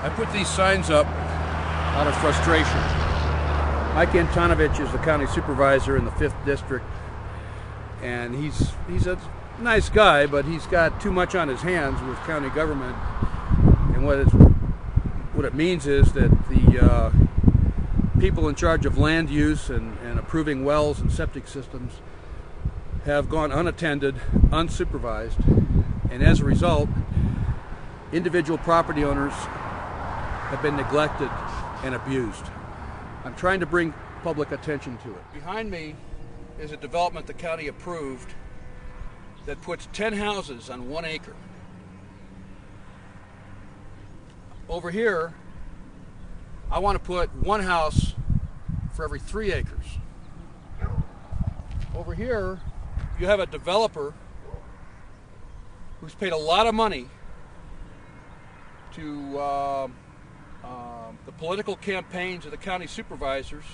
I put these signs up out of frustration. Mike Antonovich is the county supervisor in the 5th district, and he's a nice guy, but he's got too much on his hands with county government. And what it means is that the people in charge of land use and approving wells and septic systems have gone unattended, unsupervised, and as a result, individual property owners have been neglected and abused. I'm trying to bring public attention to it. Behind me is a development the county approved that puts 10 houses on 1 acre. Over here, I want to put 1 house for every 3 acres. Over here, you have a developer who's paid a lot of money to the political campaigns of the county supervisors,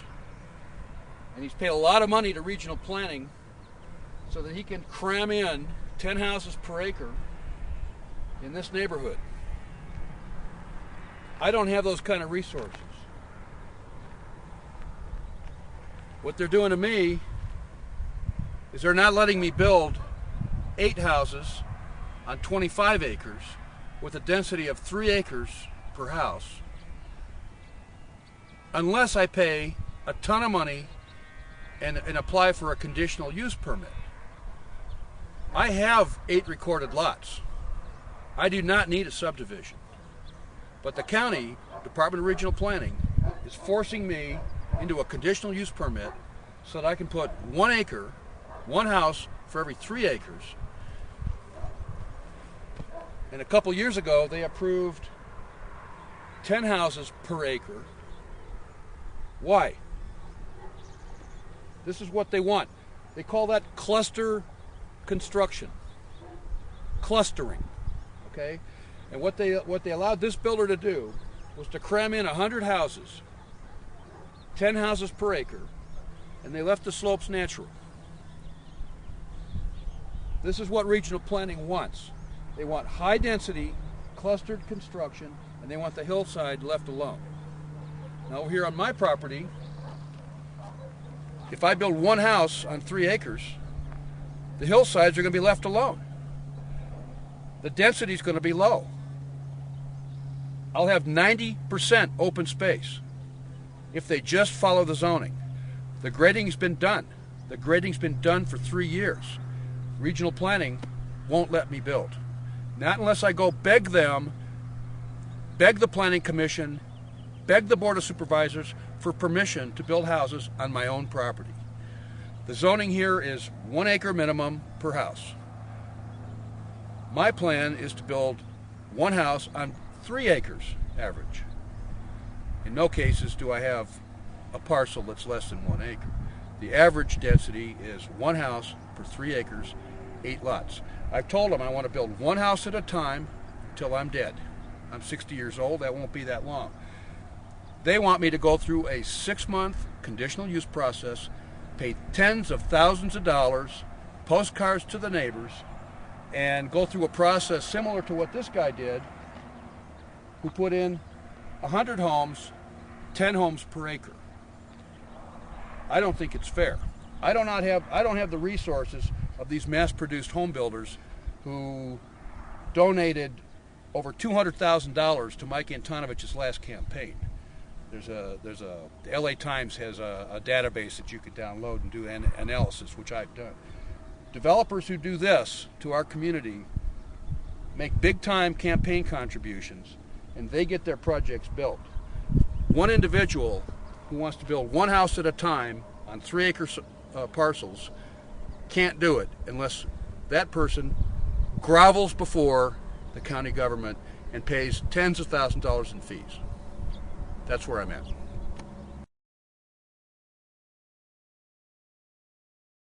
and he's paid a lot of money to regional planning so that he can cram in 10 houses per acre in this neighborhood. I don't have those kind of resources. What they're doing to me is they're not letting me build 8 houses on 25 acres with a density of 3 acres per house unless I pay a ton of money and apply for a conditional use permit. I have 8 recorded lots. I do not need a subdivision. But the county, Department of Regional Planning, is forcing me into a conditional use permit so that I can put 1 acre, 1 house for every 3 acres. And a couple years ago, they approved 10 houses per acre. Why? This is what they want. They call that cluster construction. Clustering. Okay? And what they allowed this builder to do was to cram in 100 houses, 10 houses per acre, and they left the slopes natural. This is what regional planning wants. They want high density, clustered construction, and they want the hillside left alone. Now over here on my property, if I build 1 house on 3 acres, the hillsides are going to be left alone. The density is going to be low. I'll have 90% open space if they just follow the zoning. The grading's been done. The grading's been done for 3 years. Regional planning won't let me build. Not unless I go beg them, beg the planning commission, beg the board of supervisors for permission to build houses on my own property. The zoning here is 1 acre minimum per house. My plan is to build 1 house on 3 acres average. In no cases do I have a parcel that's less than 1 acre. The average density is 1 house per 3 acres, 8 lots. I've told them I want to build 1 house at a time till I'm dead. I'm 60 years old, that won't be that long. They want me to go through a 6-month conditional use process, pay tens of thousands of dollars, postcards to the neighbors, and go through a process similar to what this guy did, who put in 100 homes, 10 homes per acre. I don't think it's fair. I don't have the resources of these mass-produced home builders who donated over $200,000 to Mike Antonovich's last campaign. The LA Times has a database that you could download and do analysis, which I've done. Developers who do this to our community make big-time campaign contributions, and they get their projects built. One individual who wants to build 1 house at a time on 3 acre parcels can't do it unless that person grovels before the county government and pays tens of thousands of dollars in fees. That's where I'm at.